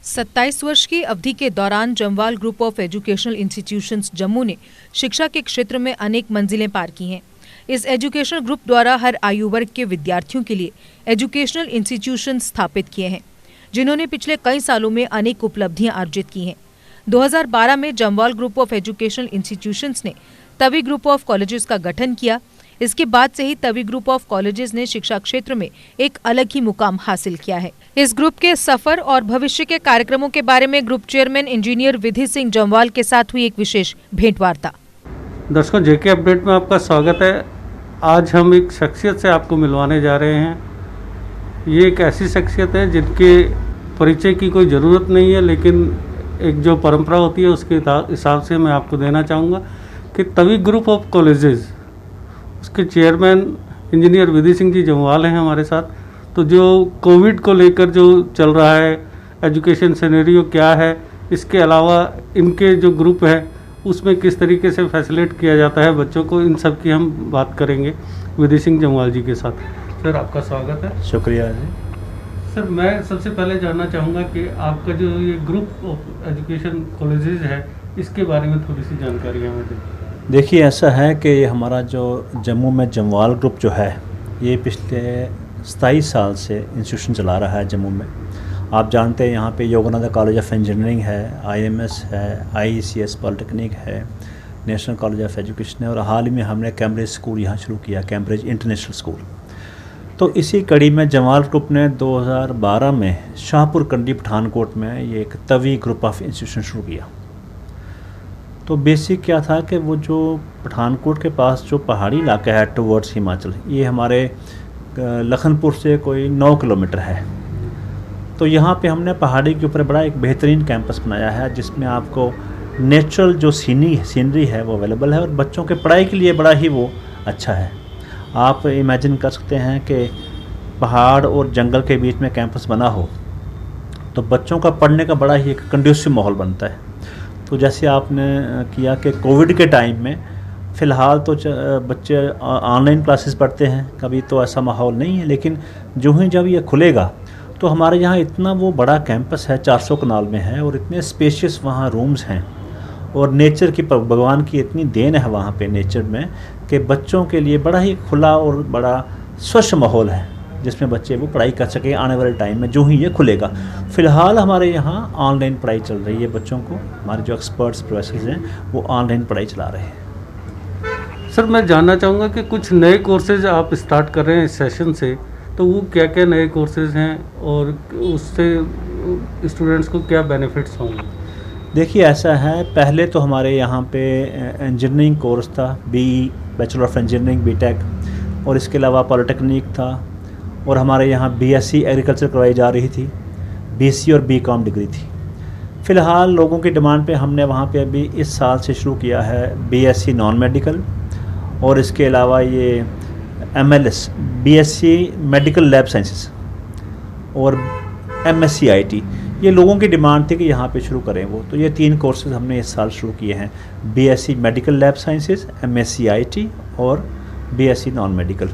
27 वर्ष की अवधि के दौरान Jamwal group of educational institutions Jammu ने शिक्षा के क्षेत्र में अनेक मंजिलें पार की हैं। इस एजुकेशनल ग्रुप द्वारा हर आयु वर्ग के विद्यार्थियों के लिए एजुकेशनल इंस्टीट्यूशन स्थापित किए हैं, जिन्होंने पिछले कई सालों में अनेक उपलब्धियां अर्जित की हैं। 2012 में Jamwal group of educational institutions ने तवी ग्रुप ऑफ कॉलेजेस का गठन किया। इसके बाद से ही तवी ग्रुप ऑफ कॉलेजेस ने शिक्षा क्षेत्र में एक अलग ही मुकाम हासिल किया है। इस ग्रुप के सफर और भविष्य के कार्यक्रमों के बारे में ग्रुप चेयरमैन इंजीनियर विधि सिंह जम्वाल के साथ हुई एक विशेष भेंटवार्ता। दर्शकों, जेके अपडेट में आपका स्वागत है। आज हम एक शख्सियत से आपको मिलवाने जा रहे हैं। ये एक ऐसी शख्सियत है जिनके परिचय की कोई ज़रूरत नहीं है, लेकिन एक जो परंपरा होती है उसके हिसाब से मैं आपको देना चाहूँगा कि तवी ग्रुप ऑफ कॉलेजेस उसके चेयरमैन इंजीनियर विधि सिंह जी जम्वाल हैं हमारे साथ। तो जो कोविड को लेकर जो चल रहा है, एजुकेशन सिनेरियो क्या है, इसके अलावा इनके जो ग्रुप है उसमें किस तरीके से फैसिलिटेट किया जाता है बच्चों को, इन सब की हम बात करेंगे विधि सिंह जम्वाल जी के साथ। सर, आपका स्वागत है। शुक्रिया जी। सर, मैं सबसे पहले जानना चाहूँगा कि आपका जो ये ग्रुप ऑफ एजुकेशन कॉलेजेस है, इसके बारे में थोड़ी सी जानकारी हमें दें। देखिए, ऐसा है कि ये हमारा जो जम्मू में जम्वाल ग्रुप जो है, ये पिछले 27 साल से इंस्टीट्यूशन चला रहा है जम्मू में। आप जानते हैं यहाँ पे योगानंद कॉलेज ऑफ इंजीनियरिंग है, IMS है, IECS पॉलिटेक्निक है, नेशनल कॉलेज ऑफ एजुकेशन है, और हाल ही में हमने कैम्ब्रिज स्कूल यहाँ शुरू किया, कैम्ब्रिज इंटरनेशनल स्कूल। तो इसी कड़ी में जम्वाल ग्रुप ने 2012 में शाहपुर कंडी पठानकोट में ये एक तवी ग्रुप ऑफ इंस्टीट्यूशन शुरू किया। तो बेसिक क्या था कि वो जो पठानकोट के पास जो पहाड़ी इलाका है टुवर्ड्स हिमाचल, ये हमारे लखनपुर से कोई 9 किलोमीटर है। तो यहाँ पे हमने पहाड़ी के ऊपर बड़ा एक बेहतरीन कैंपस बनाया है, जिसमें आपको नेचुरल जो सीनरी है वो अवेलेबल है, और बच्चों के पढ़ाई के लिए बड़ा ही वो अच्छा है। आप इमेजिन कर सकते हैं कि पहाड़ और जंगल के बीच में कैंपस बना हो तो बच्चों का पढ़ने का बड़ा ही एक कंड्यूसिव माहौल बनता है। तो जैसे आपने किया कि कोविड के टाइम में फ़िलहाल तो बच्चे ऑनलाइन क्लासेस पढ़ते हैं, कभी तो ऐसा माहौल नहीं है, लेकिन जो ही जब ये खुलेगा तो हमारे यहाँ इतना वो बड़ा कैंपस है, 400 कनाल में है, और इतने स्पेशियस वहाँ रूम्स हैं, और नेचर की, भगवान की इतनी देन है वहाँ पे नेचर में कि बच्चों के लिए बड़ा ही खुला और बड़ा स्वच्छ माहौल है, जिसमें बच्चे वो पढ़ाई कर सकें आने वाले टाइम में जो ही ये खुलेगा। फ़िलहाल हमारे यहाँ ऑनलाइन पढ़ाई चल रही है बच्चों को, हमारे जो एक्सपर्ट्स प्रोफेसर्स हैं वो ऑनलाइन पढ़ाई चला रहे हैं। सर, मैं जानना चाहूँगा कि कुछ नए कोर्सेज आप स्टार्ट कर रहे हैं इस सेशन से, तो वो क्या क्या नए कोर्सेज हैं और उससे स्टूडेंट्स को क्या बेनिफिट्स होंगे? देखिए, ऐसा है, पहले तो हमारे यहाँ पे इंजीनियरिंग कोर्स था, BE bachelor of engineering BTech, और इसके अलावा पॉलिटेक्निक था, और हमारे यहाँ BSc एग्रीकल्चर करवाई जा रही थी, BC और BCom डिग्री थी। फ़िलहाल लोगों की डिमांड पे हमने वहाँ पे अभी इस साल से शुरू किया है BSc नॉन मेडिकल, और इसके अलावा ये MLS BSc medical lab sciences, और MSc IT। ये लोगों की डिमांड थी कि यहाँ पे शुरू करें वो, तो ये 3 कोर्सेज हमने इस साल शुरू किए हैं, BSc medical lab sciences, MSc IT और BSc नॉन मेडिकल।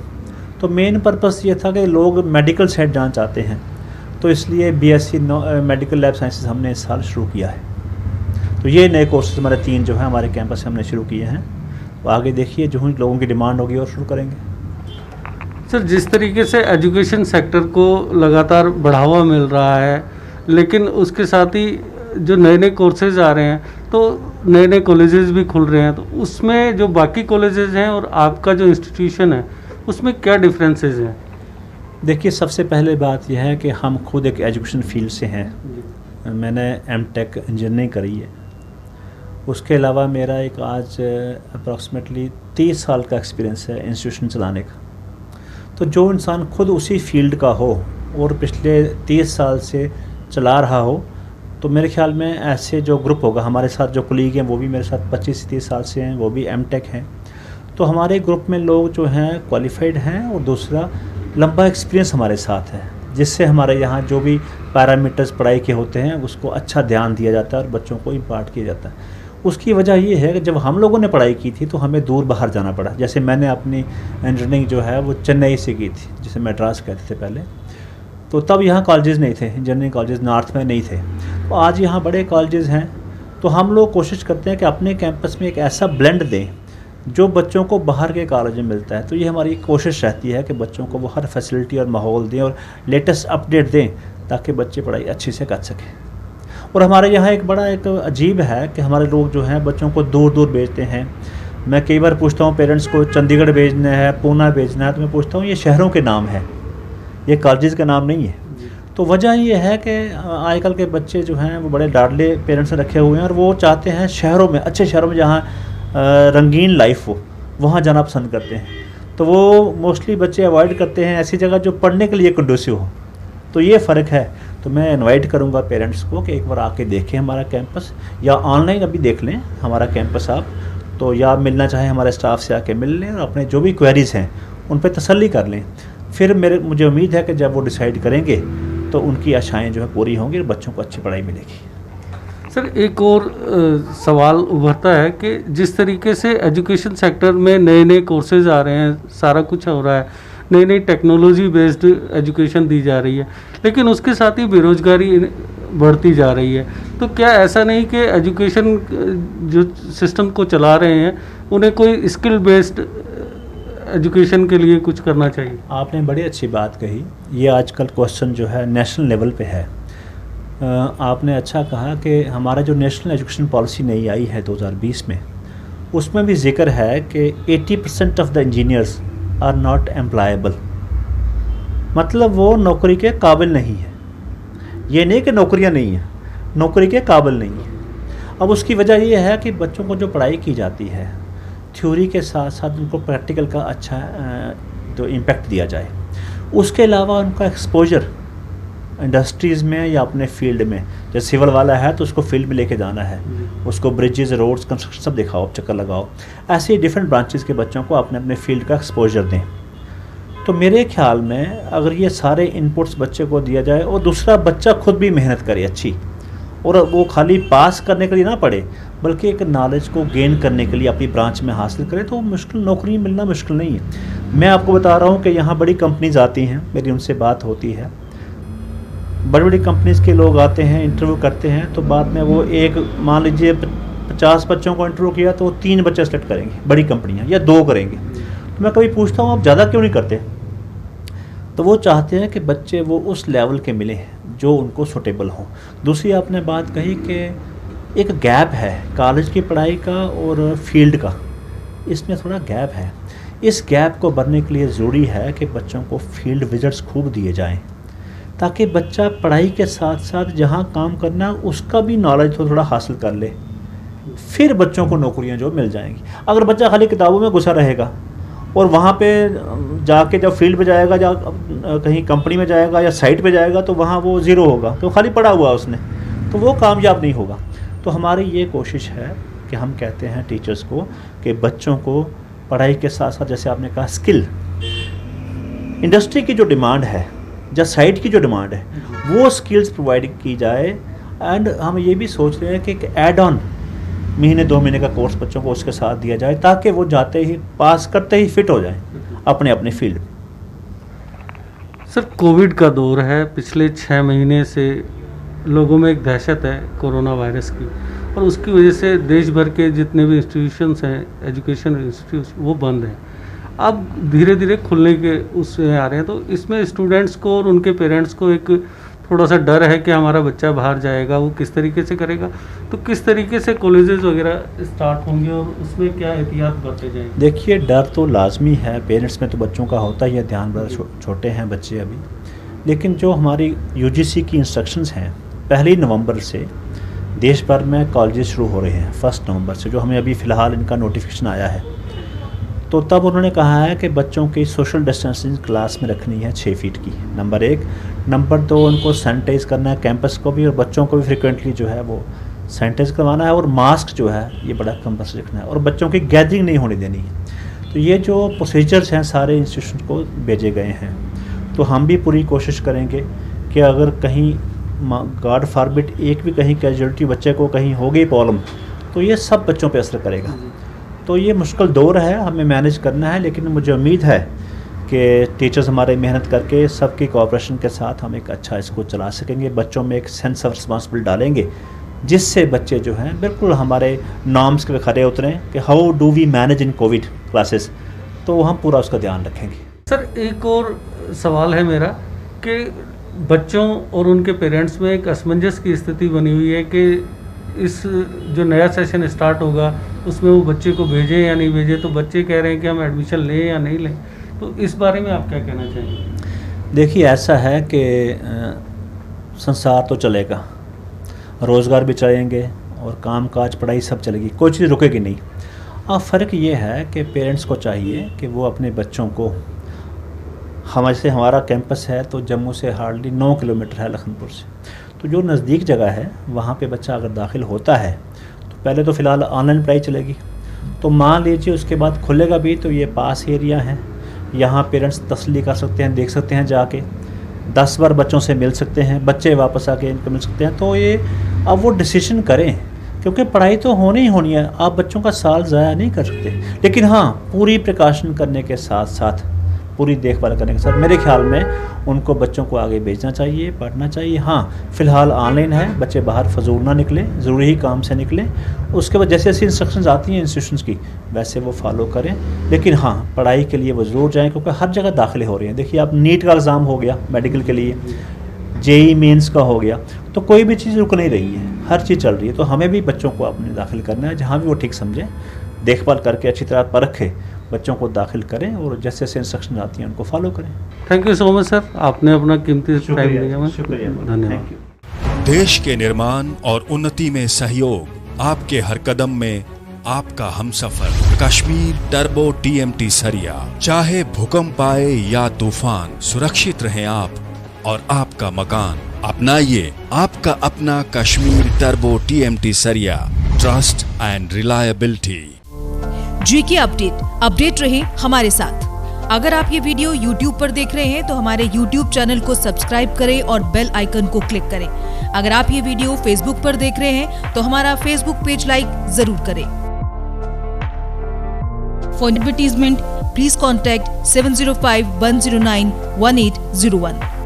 तो मेन पर्पस ये था कि लोग मेडिकल साइड जाना चाहते हैं, तो इसलिए BSc मेडिकल लैब साइंसेस हमने इस साल शुरू किया है। तो ये नए कोर्सेज हमारे 3 जो हैं हमारे कैंपस से हमने शुरू किए हैं। तो आगे देखिए, जो लोगों की डिमांड होगी और शुरू करेंगे। सर, जिस तरीके से एजुकेशन सेक्टर को लगातार बढ़ावा मिल रहा है, लेकिन उसके साथ ही जो नए नए कोर्सेज आ रहे हैं, तो नए नए कॉलेजेस भी खुल रहे हैं, तो उसमें जो बाकी कॉलेजेस हैं और आपका जो इंस्टीट्यूशन है उसमें क्या डिफरेंसेस हैं? देखिए, सबसे पहले बात यह है कि हम खुद एक एजुकेशन फील्ड से हैं। मैंने M.Tech इंजीनियरिंग करी है। उसके अलावा मेरा एक आज अप्रॉक्सीमेटली 30 साल का एक्सपीरियंस है इंस्टीट्यूशन चलाने का। तो जो इंसान खुद उसी फील्ड का हो और पिछले 30 साल से चला रहा हो, तो मेरे ख्याल में ऐसे जो ग्रुप होगा, हमारे साथ जो कुलीग हैं वो भी मेरे साथ 25 से 30 साल से हैं, वो भी M.Tech हैं। तो हमारे ग्रुप में लोग जो हैं क्वालिफाइड हैं, और दूसरा लंबा एक्सपीरियंस हमारे साथ है, जिससे हमारे यहाँ जो भी पैरामीटर्स पढ़ाई के होते हैं उसको अच्छा ध्यान दिया जाता है और बच्चों को इम्पार्ट किया जाता है। उसकी वजह ये है कि जब हम लोगों ने पढ़ाई की थी तो हमें दूर बाहर जाना पड़ा। जैसे मैंने अपनी इंजीनियरिंग जो है वो चेन्नई से की थी, जिसे मैड्रास कहते थे पहले। तो तब यहाँ कॉलेजेस नहीं थे, इंजीनियरिंग कॉलेजेस नॉर्थ में नहीं थे। तो आज यहाँ बड़े कॉलेजेस हैं, तो हम लोग कोशिश करते हैं कि अपने कैंपस में एक ऐसा ब्लेंड दें जो बच्चों को बाहर के कॉलेज में मिलता है। तो ये हमारी कोशिश रहती है कि बच्चों को वो हर फैसिलिटी और माहौल दें और लेटेस्ट अपडेट दें ताकि बच्चे पढ़ाई अच्छी से कर सकें। और हमारे यहाँ एक बड़ा एक अजीब है कि हमारे लोग जो हैं बच्चों को दूर दूर भेजते हैं। मैं कई बार पूछता हूँ पेरेंट्स को चंडीगढ़ भेजना है, पूना भेजना है, तो मैं पूछता हूँ ये शहरों के नाम है, ये कॉलेजेस का नाम नहीं है। तो वजह ये है कि आजकल के बच्चे जो हैं वो बड़े डाडले पेरेंट्स ने रखे हुए हैं और वो चाहते हैं शहरों में, अच्छे शहरों में जहाँ रंगीन लाइफ हो, वहाँ जाना पसंद करते हैं। तो वो मोस्टली बच्चे अवॉइड करते हैं ऐसी जगह जो पढ़ने के लिए कंडूसिव हो। तो ये फ़र्क है। तो मैं इनवाइट करूँगा पेरेंट्स को कि एक बार आके देखें हमारा कैंपस, या ऑनलाइन अभी देख लें हमारा कैंपस आप, तो या मिलना चाहें हमारे स्टाफ से आके मिल लें और अपने जो भी क्वेरीज़ हैं उन पर तसल्ली कर लें। फिर मुझे उम्मीद है कि जब वो डिसाइड करेंगे तो उनकी आशाएं जो है पूरी होंगी और बच्चों को अच्छी पढ़ाई मिलेगी। सर एक और सवाल उभरता है कि जिस तरीके से एजुकेशन सेक्टर में नए नए कोर्सेज आ रहे हैं, सारा कुछ हो रहा है, नई नई टेक्नोलॉजी बेस्ड एजुकेशन दी जा रही है, लेकिन उसके साथ ही बेरोजगारी बढ़ती जा रही है। तो क्या ऐसा नहीं कि एजुकेशन जो सिस्टम को चला रहे हैं उन्हें कोई स्किल बेस्ड एजुकेशन के लिए कुछ करना चाहिए? आपने बड़ी अच्छी बात कही। ये आजकल क्वेश्चन जो है नेशनल लेवल पे है। आपने अच्छा कहा कि हमारा जो नेशनल एजुकेशन पॉलिसी नई आई है 2020 में, उसमें भी जिक्र है कि 80% of the engineers are not employable, मतलब वो नौकरी के काबिल नहीं है। ये नहीं कि नौकरियां नहीं हैं, नौकरी के काबिल नहीं है। अब उसकी वजह ये है कि बच्चों को जो पढ़ाई की जाती है थ्योरी के साथ साथ उनको प्रैक्टिकल का अच्छा तो इम्पेक्ट दिया जाए। उसके अलावा उनका एक्सपोजर इंडस्ट्रीज़ में या अपने फील्ड में, जैसे सिविल वाला है तो उसको फील्ड में लेके जाना है, उसको ब्रिजेस, रोड्स, कंस्ट्रक्शन सब दिखाओ, चक्कर लगाओ। ऐसे ही डिफरेंट ब्रांचेस के बच्चों को अपने अपने फील्ड का एक्सपोजर दें। तो मेरे ख्याल में अगर ये सारे इनपुट्स बच्चे को दिया जाए और दूसरा बच्चा खुद भी मेहनत करे अच्छी, और वो खाली पास करने के लिए ना पढ़े बल्कि एक नॉलेज को गेन करने के लिए अपनी ब्रांच में हासिल करे, तो मुश्किल नौकरी मिलना मुश्किल नहीं है। मैं आपको बता रहा हूँ कि यहाँ बड़ी कंपनीज आती हैं, मेरी उनसे बात होती है, बड़ी बड़ी कंपनीज़ के लोग आते हैं, इंटरव्यू करते हैं, तो बाद में वो एक मान लीजिए 50 बच्चों को इंटरव्यू किया तो वो 3 बच्चे सेलेक्ट करेंगे बड़ी कंपनियाँ, या 2 करेंगे। तो मैं कभी पूछता हूँ आप ज़्यादा क्यों नहीं करते? तो वो चाहते हैं कि बच्चे वो उस लेवल के मिले जो उनको सूटेबल हो। दूसरी आपने बात कही कि एक गैप है कॉलेज की पढ़ाई का और फील्ड का, इसमें थोड़ा गैप है। इस गैप को भरने के लिए ज़रूरी है कि बच्चों को फील्ड विजिट्स खूब दिए जाएं, ताकि बच्चा पढ़ाई के साथ साथ जहाँ काम करना उसका भी नॉलेज तो थोड़ा हासिल कर ले, फिर बच्चों को नौकरियाँ जो मिल जाएंगी। अगर बच्चा खाली किताबों में घुसा रहेगा और वहाँ पे जाके जब फील्ड पे जाएगा या कहीं कंपनी में जाएगा या साइट पे जाएगा तो वहाँ वो ज़ीरो होगा, तो खाली पढ़ा हुआ उसने, तो वो कामयाब नहीं होगा। तो हमारी ये कोशिश है कि हम कहते हैं टीचर्स को कि बच्चों को पढ़ाई के साथ साथ, जैसे आपने कहा, स्किल, इंडस्ट्री की जो डिमांड है या साइट की जो डिमांड है वो स्किल्स प्रोवाइड की जाए। एंड हम ये भी सोच रहे हैं कि ऐड ऑन महीने 2 महीने का कोर्स बच्चों को उसके साथ दिया जाए, ताकि वो जाते ही पास करते ही फिट हो जाएं अपने अपने फील्ड में। सर कोविड का दौर है, पिछले 6 महीने से लोगों में एक दहशत है कोरोना वायरस की, और उसकी वजह से देश भर के जितने भी इंस्टीट्यूशंस हैं, एजुकेशन इंस्टीट्यूशन, वो बंद हैं। अब धीरे धीरे खुलने के उससे आ रहे हैं, तो इसमें स्टूडेंट्स को और उनके पेरेंट्स को एक थोड़ा सा डर है कि हमारा बच्चा बाहर जाएगा, वो किस तरीके से करेगा। तो किस तरीके से कॉलेजेस वगैरह स्टार्ट होंगे और उसमें क्या एहतियात बरते जाएंगे? देखिए, डर तो लाजमी है, पेरेंट्स में तो बच्चों का होता ही है, ध्यान बड़ा छोटे हैं बच्चे अभी। लेकिन जो हमारी यूजीसी की इंस्ट्रक्शंस हैं, 1 नवंबर से देश भर में कॉलेजेस शुरू हो रहे हैं, 1 नवंबर से, जो हमें अभी फ़िलहाल इनका नोटिफिकेशन आया है। तो तब उन्होंने कहा है कि बच्चों की सोशल डिस्टेंसिंग क्लास में रखनी है 6 फीट की, नंबर 1। नंबर 2, उनको सैनिटाइज़ करना है, कैंपस को भी और बच्चों को भी फ्रिक्वेंटली जो है वो सैनिटाइज़ करवाना है, और मास्क जो है ये बड़ा कंपल्सरी रखना है, और बच्चों की गैदरिंग नहीं होने देनी है। तो ये जो प्रोसीजर्स हैं सारे इंस्टीट्यूशन को भेजे गए हैं। तो हम भी पूरी कोशिश करेंगे कि अगर कहीं गॉड फॉरबिड एक भी कहीं कैजुअलिटी बच्चे को कहीं हो गई प्रॉब्लम, तो ये सब बच्चों पे असर करेगा। तो ये मुश्किल दौर है, हमें मैनेज करना है, लेकिन मुझे उम्मीद है कि टीचर्स हमारे मेहनत करके सबकी कोऑपरेशन के साथ हम एक अच्छा स्कूल चला सकेंगे, बच्चों में एक सेंस ऑफ रिस्पॉन्सिबिलिटी डालेंगे, जिससे बच्चे जो हैं बिल्कुल हमारे नॉर्म्स के खरे उतरें कि how do we manage in COVID classes, तो हम पूरा उसका ध्यान रखेंगे। सर एक और सवाल है मेरा कि बच्चों और उनके पेरेंट्स में एक असमंजस की स्थिति बनी हुई है कि इस जो नया सेशन स्टार्ट होगा उसमें वो बच्चे को भेजें या नहीं भेजें, तो बच्चे कह रहे हैं कि हम एडमिशन लें या नहीं लें, तो इस बारे में आप क्या कहना चाहेंगे? देखिए ऐसा है कि संसार तो चलेगा, रोज़गार भी चलेंगे और काम काज पढ़ाई सब चलेगी, कोई चीज़ रुकेगी नहीं। अब फ़र्क ये है कि पेरेंट्स को चाहिए कि वो अपने बच्चों को, हमारा कैंपस है तो जम्मू से हार्डली 9 किलोमीटर है लखनपुर से, तो जो नज़दीक जगह है वहाँ पे बच्चा अगर दाखिल होता है तो पहले तो फ़िलहाल ऑनलाइन पढ़ाई चलेगी, तो मान लीजिए उसके बाद खुलेगा भी तो ये पास एरिया है, यहाँ पेरेंट्स तसल्ली कर सकते हैं, देख सकते हैं जाके 10 बार बच्चों से मिल सकते हैं, बच्चे वापस आके इनको मिल सकते हैं, तो ये अब वो डिसीजन करें, क्योंकि पढ़ाई तो होनी ही होनी है, आप बच्चों का साल ज़ाया नहीं कर सकते, लेकिन हाँ पूरी प्रिकॉशन करने के साथ साथ, पूरी देखभाल करने के साथ मेरे ख्याल में उनको बच्चों को आगे भेजना चाहिए, पढ़ना चाहिए। हाँ फ़िलहाल ऑनलाइन है, बच्चे बाहर फजूल ना निकलें, ज़रूरी ही काम से निकलें, उसके बाद जैसे जैसे इंस्ट्रक्शंस आती हैं इंस्टीट्यूशंस की वैसे वो फॉलो करें, लेकिन हाँ पढ़ाई के लिए वो ज़रूर जाएँ, क्योंकि हर जगह दाखिले हो रहे हैं। देखिए आप नीट का एग्ज़ाम हो गया मेडिकल के लिए, जेई मेंस का हो गया, तो कोई भी चीज़ रुक नहीं रही है, हर चीज़ चल रही है, तो हमें भी बच्चों को अपने दाखिल करना है, जहाँ भी वो ठीक समझें, देखभाल करके अच्छी तरह परखें, बच्चों को दाखिल करें और जैसे जैसे इंस्ट्रक्शन आती हैं उनको फॉलो करें। Thank you so much sir, आपने अपना कीमती टाइम दिया। शुक्रिया, धन्यवाद। देश के निर्माण और उन्नति में सहयोग, आपके हर कदम में आपका हमसफर। कश्मीर टर्बो TMT सरिया, चाहे भूकंप आए या तूफान, सुरक्षित रहें आप और आपका मकान। अपनाइए आपका अपना कश्मीर टर्बो TMT सरिया, trust and reliability. GK update रहे हमारे साथ। अगर आप ये वीडियो YouTube पर देख रहे हैं तो हमारे YouTube चैनल को सब्सक्राइब करें और बेल आइकन को क्लिक करें। अगर आप ये वीडियो Facebook पर देख रहे हैं तो हमारा Facebook पेज लाइक जरूर करें। For advertisement please contact 705-109-1801।